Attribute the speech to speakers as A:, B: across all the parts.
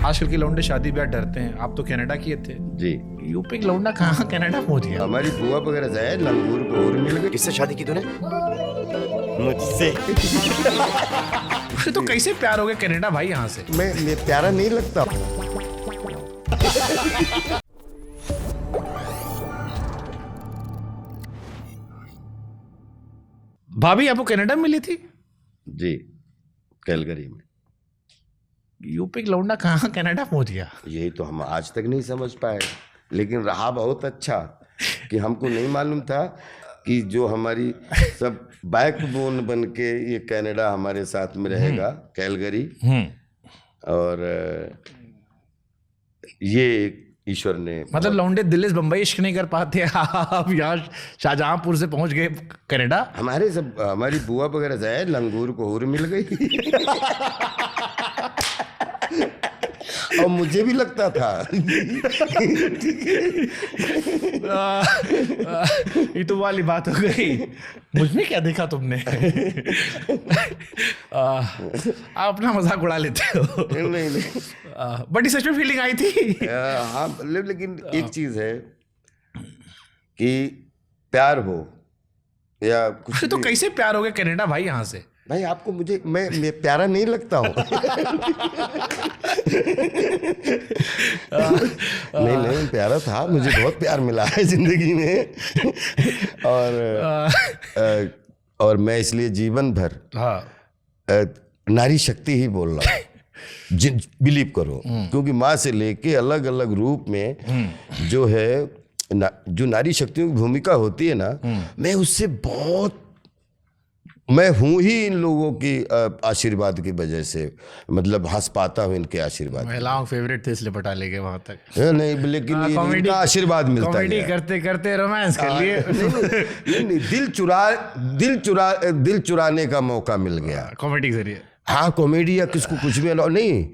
A: आजकल के लौंडे शादी ब्याह डरते हैं। आप तो कनाडा किए थे
B: जी।
A: यूपी के लौंडा कहाँ कनाडा पहुंच गया?
B: हमारी बुआ वगैरह से है, लंगूर को और मिल गई।
C: किससे शादी की तूने? मुझसे।
A: उसे तो कैसे प्यार हो गया कनाडा भाई यहाँ से?
B: मैं प्यारा नहीं लगता।
A: भाभी आपको कनाडा में मिली थी?
B: जी, कैलगरी में।
A: यूपी के लौंडा कहाँ कनाडा पहुंच गया?
B: यही तो हम आज तक नहीं समझ पाए, लेकिन रहा बहुत अच्छा कि हमको नहीं मालूम था कि जो हमारी सब बैकबोन बन के ये कनाडा हमारे साथ में रहेगा, कैलगरी। और ये ईश्वर ने
A: मतलब लौंडे दिल्ली से बम्बई इश्क नहीं कर पाते, आप यहाँ शाहजहांपुर से पहुंच गए कनाडा।
B: हमारी बुआ वगैरह से है, लंगूर को और मिल गई। और मुझे भी लगता था।
A: ये तो वाली बात हो गई, मुझमें क्या देखा तुमने? आप अपना मजाक उड़ा लेते हो।
B: नहीं।
A: बड़ी सच में फीलिंग आई थी।
B: हाँ, लेकिन एक चीज है कि प्यार हो या कुछ
A: तो कैसे प्यार हो गया कनाडा भाई यहाँ से?
B: भाई आपको मुझे मैं प्यारा नहीं लगता हूँ। नहीं प्यारा था, मुझे बहुत प्यार मिला है जिंदगी में। और मैं इसलिए जीवन भर नारी शक्ति ही बोल रहा हूँ। बिलीव करो, क्योंकि माँ से लेके अलग अलग रूप में जो है जो नारी शक्तियों की भूमिका होती है ना, मैं उससे मैं हूं ही इन लोगों की आशीर्वाद की वजह से, मतलब हंस पाता हूं इनके आशीर्वाद।
A: महिलाओं फेवरेट थे इसलिए पटा ले गए वहां तक।
B: नहीं, लेकिन इनका आशीर्वाद मिलता है।
A: कॉमेडी करते करते रोमांस कर लिए।
B: नहीं, दिल चुराने का मौका मिल गया
A: कॉमेडी के जरिए।
B: हाँ, कॉमेडी या किसको कुछ भी नहीं,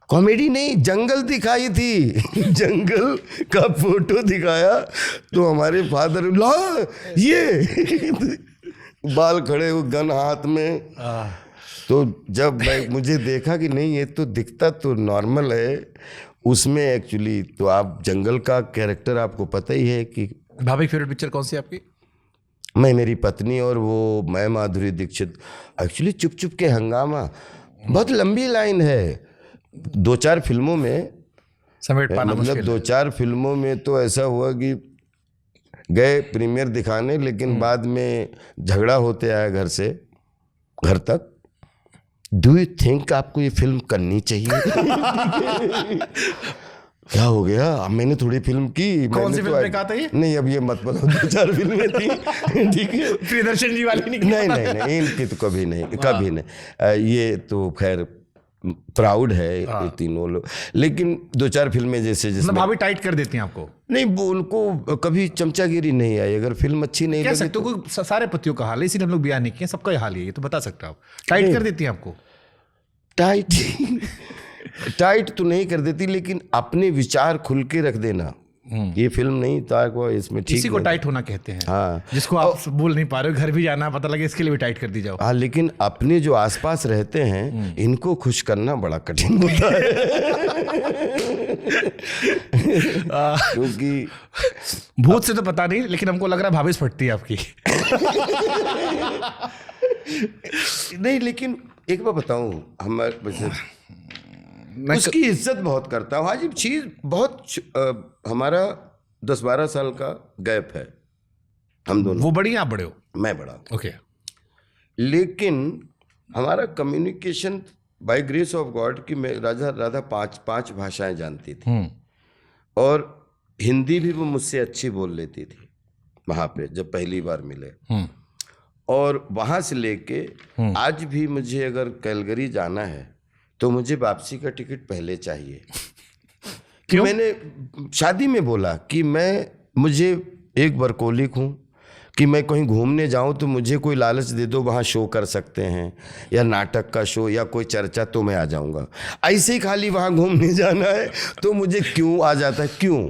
B: कॉमेडी नहीं, जंगल दिखाई थी। जंगल का फोटो दिखाया तो हमारे फादर ये बाल खड़े हुए, गन हाथ में। तो जब मुझे देखा कि नहीं, ये तो दिखता तो नॉर्मल है, उसमें एक्चुअली तो आप जंगल का कैरेक्टर आपको पता ही है कि।
A: भाभी फेवरेट पिक्चर कौन सी आपकी?
B: मैं, मेरी पत्नी और वो मैं, माधुरी दीक्षित। एक्चुअली चुप चुप के हंगामा बहुत लंबी लाइन है, 2-4 फिल्मों में
A: समेट पाना
B: मतलब 2-4 फिल्मों में तो ऐसा हुआ कि गए प्रीमियर दिखाने, लेकिन बाद में झगड़ा होते आया घर तक। डू यू थिंक आपको ये फिल्म करनी चाहिए? क्या हो गया? अब मैंने थोड़ी फिल्म की।
A: कौन सी फिल्म में कहा था ये?
B: नहीं, अब ये मत बताओ, 2-4 फिल्में थी। ठीक है,
A: प्रियदर्शन जी वाली
B: नहीं, इनकी तो कभी नहीं। ये तो खैर प्राउड है ये तीनों लोग, लेकिन 2-4 फिल्में जैसे
A: भाभी टाइट कर देती हैं आपको?
B: नहीं, वो उनको कभी चमचागिरी नहीं आई। अगर फिल्म अच्छी नहीं लगी
A: तो कोई सारे पतियों का हाल है, इसीलिए हम लोग बयान नहीं किए, सबका हाल है, ये तो बता सकते हो आप। टाइट कर देती हैं आपको?
B: टाइट तो नहीं कर देती, लेकिन अपने विचार खुल के रख देना। ये फिल्म नहीं था, इसमें ठीक
A: इसी को टाइट होना कहते हैं।
B: हाँ,
A: जिसको आप बोल नहीं पा रहे हो, घर भी जाना पता लगे, इसके लिए भी टाइट कर दी जाओ।
B: हाँ, लेकिन अपने जो आसपास रहते हैं इनको खुश करना बड़ा कठिन होता है। क्योंकि
A: भूत से तो पता नहीं, लेकिन हमको लग रहा है भाभी फटती है आपकी।
B: नहीं, लेकिन एक बार बताऊं, हमारे उसकी इज्जत बहुत करता हूँ। आज चीज बहुत हमारा 10-12 साल का गैप है हम दोनों।
A: वो बड़ी, आप बड़े हो?
B: मैं बड़ा।
A: ओके।
B: लेकिन हमारा communication by grace of God कि मैं राधा 5 भाषाएं जानती थी, और हिंदी भी वो मुझसे अच्छी बोल लेती थी वहां पे जब पहली बार मिले। और वहां से लेके आज भी मुझे अगर कैलगरी जाना है तो मुझे वापसी का टिकट पहले चाहिए। क्यों? मैंने शादी में बोला कि मुझे एक वर्कोलिक हूँ कि मैं कहीं घूमने जाऊँ तो मुझे कोई लालच दे दो, वहाँ शो कर सकते हैं या नाटक का शो या कोई चर्चा, तो मैं आ जाऊँगा। ऐसे ही खाली वहाँ घूमने जाना है तो मुझे क्यों आ जाता है, क्यों?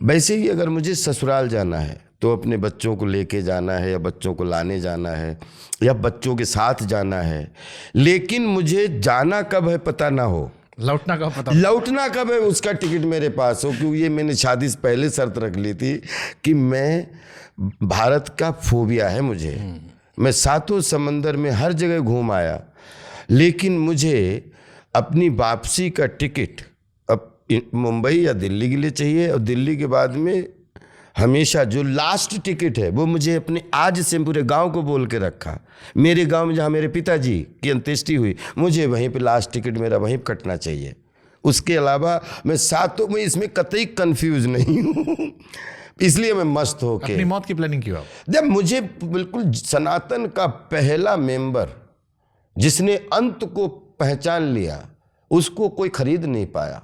B: वैसे ही अगर मुझे ससुराल जाना है तो अपने बच्चों को लेके जाना है या बच्चों को लाने जाना है या बच्चों के साथ जाना है, लेकिन मुझे जाना कब है पता ना हो,
A: लौटना कब पता?
B: लौटना कब है उसका टिकट मेरे पास हो, क्योंकि ये मैंने शादी से पहले शर्त रख ली थी कि मैं, भारत का फोबिया है मुझे, मैं सातों समंदर में हर जगह घूम आया, लेकिन मुझे अपनी वापसी का टिकट अब मुंबई या दिल्ली के लिए चाहिए, और दिल्ली के बाद में हमेशा जो लास्ट टिकट है वो मुझे अपने, आज से पूरे गांव को बोल के रखा, मेरे गांव में जहां मेरे पिताजी की अंत्येष्टि हुई, मुझे वहीं पे लास्ट टिकट मेरा वहीं कटना चाहिए। उसके अलावा मैं सातों में इसमें कतई कंफ्यूज नहीं हूँ। इसलिए मैं मस्त होके
A: अपनी मौत की प्लानिंग क्यों?
B: जब मुझे बिल्कुल सनातन का पहला मेंबर जिसने अंत को पहचान लिया, उसको कोई खरीद नहीं पाया।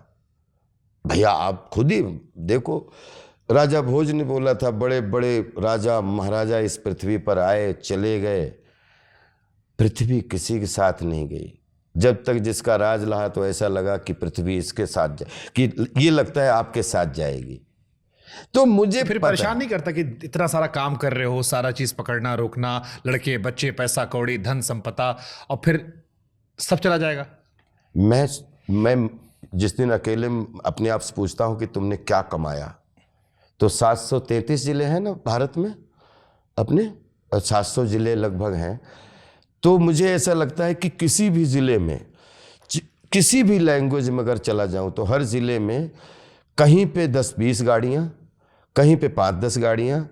B: भैया आप खुद ही देखो, राजा भोज ने बोला था, बड़े बड़े राजा महाराजा इस पृथ्वी पर आए चले गए, पृथ्वी किसी के साथ नहीं गई। जब तक जिसका राज रहा तो ऐसा लगा कि पृथ्वी इसके साथ कि ये लगता है आपके साथ जाएगी। तो मुझे
A: फिर परेशान नहीं करता कि इतना सारा काम कर रहे हो, सारा चीज पकड़ना रोकना, लड़के बच्चे, पैसा कौड़ी, धन संपदा, और फिर सब चला जाएगा?
B: मैं जिस दिन अकेले अपने आप से पूछता हूं कि तुमने क्या कमाया, तो 733 जिले हैं ना भारत में, अपने 700 जिले लगभग हैं। तो मुझे ऐसा लगता है कि किसी भी ज़िले में, किसी भी लैंग्वेज में अगर चला जाऊं तो हर ज़िले में कहीं पे 10-20 गाड़ियां, कहीं पे 5-10 गाड़ियां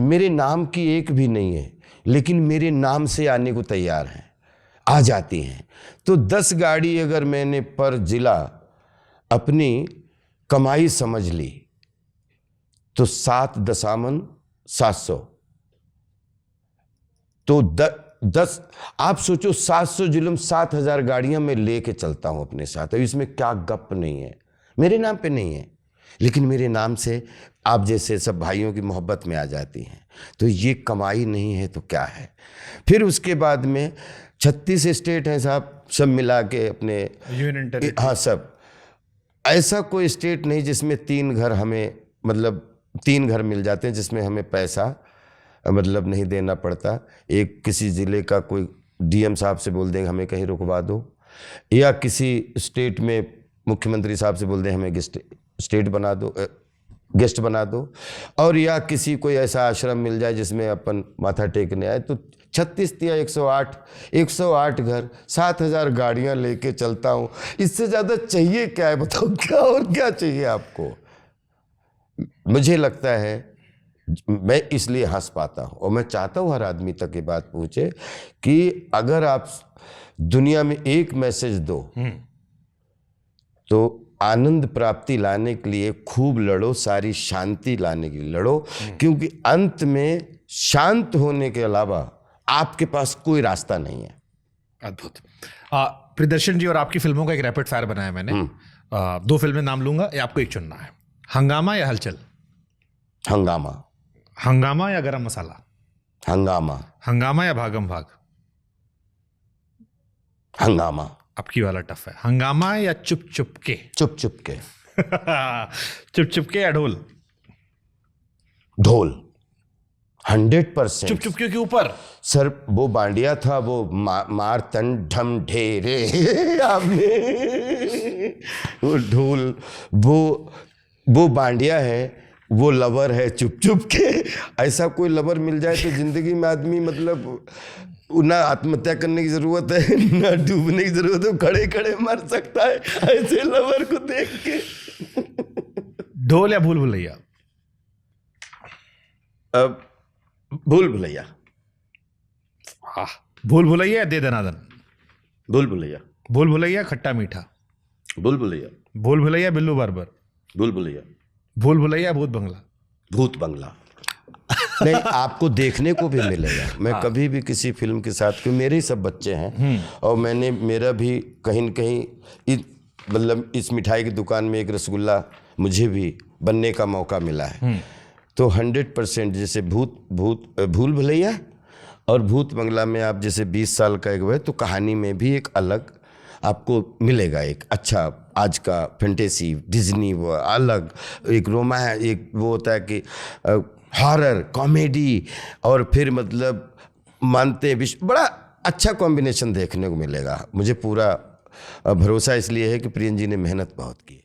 B: मेरे नाम की एक भी नहीं है, लेकिन मेरे नाम से आने को तैयार हैं, आ जाती हैं। तो 10 गाड़ी अगर मैंने पर ज़िला अपनी कमाई समझ ली तो 7,700, तो 10, आप सोचो 700 जुल्म 7,000 गाड़ियां मैं लेके चलता हूं अपने साथ। अब इसमें क्या गप नहीं है, मेरे नाम पे नहीं है, लेकिन मेरे नाम से आप जैसे सब भाइयों की मोहब्बत में आ जाती हैं। तो ये कमाई नहीं है तो क्या है? फिर उसके बाद में 36 स्टेट हैं साहब, सब मिला के अपने
A: यूनियन टेरिटरी।
B: हाँ सब, ऐसा कोई स्टेट नहीं जिसमें 3 घर हमें, मतलब 3 घर मिल जाते हैं जिसमें हमें पैसा मतलब नहीं देना पड़ता। एक किसी ज़िले का कोई डीएम साहब से बोल देंगे हमें कहीं रुकवा दो, या किसी स्टेट में मुख्यमंत्री साहब से बोल दें हमें स्टेट बना दो, गेस्ट बना दो, और या किसी कोई ऐसा आश्रम मिल जाए जिसमें अपन माथा टेकने आए। तो 36 या 108 घर, 7,000 गाड़ियां लेके चलता हूँ। इससे ज़्यादा चाहिए क्या है बताओ? क्या और क्या चाहिए आपको? मुझे लगता है मैं इसलिए हंस पाता हूँ, और मैं चाहता हूँ हर आदमी तक ये बात पहुँचे कि अगर आप दुनिया में एक मैसेज दो तो आनंद प्राप्ति लाने के लिए खूब लड़ो, सारी शांति लाने के लिए लड़ो, क्योंकि अंत में शांत होने के अलावा आपके पास कोई रास्ता नहीं है।
A: अद्भुत। प्रियदर्शन जी, और आपकी फिल्मों का एक रैपिड फायर बनाया मैंने। 2 फिल्में नाम लूंगा, ये आपको एक चुनना है। हंगामा या हलचल?
B: हंगामा।
A: हंगामा या गरम मसाला?
B: हंगामा।
A: हंगामा या भागम भाग?
B: हंगामा।
A: आपकी वाला टफ है। हंगामा या चुप चुप के?
B: चुप चुप के।
A: चुप चुप के या ढोल?
B: ढोल 100%।
A: चुप चुप के ऊपर
B: सर वो बांडिया था, वो मार तन ढम ढेरे आपने वो ढोल, वो बांडिया है, वो लवर है चुप चुप के। ऐसा कोई लवर मिल जाए तो जिंदगी में आदमी मतलब ना आत्महत्या करने की जरूरत है ना डूबने की जरूरत है, खड़े खड़े मर सकता है ऐसे लवर को देख के।
A: ढोल या भूल भुलैया?
B: अब भूल भुलैया।
A: भूल भुलैया या दे दनादन?
B: भूल भुलैया।
A: भूल भुलैया खट्टा मीठा?
B: भूल भुलैया।
A: भूल भुलैया बिल्लू बार्बर?
B: भूल भुलैया।
A: भूल भुलैया भूत बंगला?
B: भूत बंगला। नहीं, आपको देखने को भी मिलेगा। मैं कभी भी किसी फिल्म के साथ, क्योंकि मेरे ही सब बच्चे हैं और मेरा भी कहीं न कहीं मतलब इस मिठाई की दुकान में एक रसगुल्ला मुझे भी बनने का मौका मिला है। तो 100% जैसे भूल भुलैया और भूत बंगला में आप जैसे 20 साल का एक हुए तो कहानी में भी एक अलग आपको मिलेगा, एक अच्छा आज का फैंटेसी डिज्नी वो अलग एक रोमांस, एक वो होता है कि हॉरर कॉमेडी और फिर मतलब मानते विश्व, बड़ा अच्छा कॉम्बिनेशन देखने को मिलेगा। मुझे पूरा भरोसा इसलिए है कि प्रियन जी ने मेहनत बहुत की है।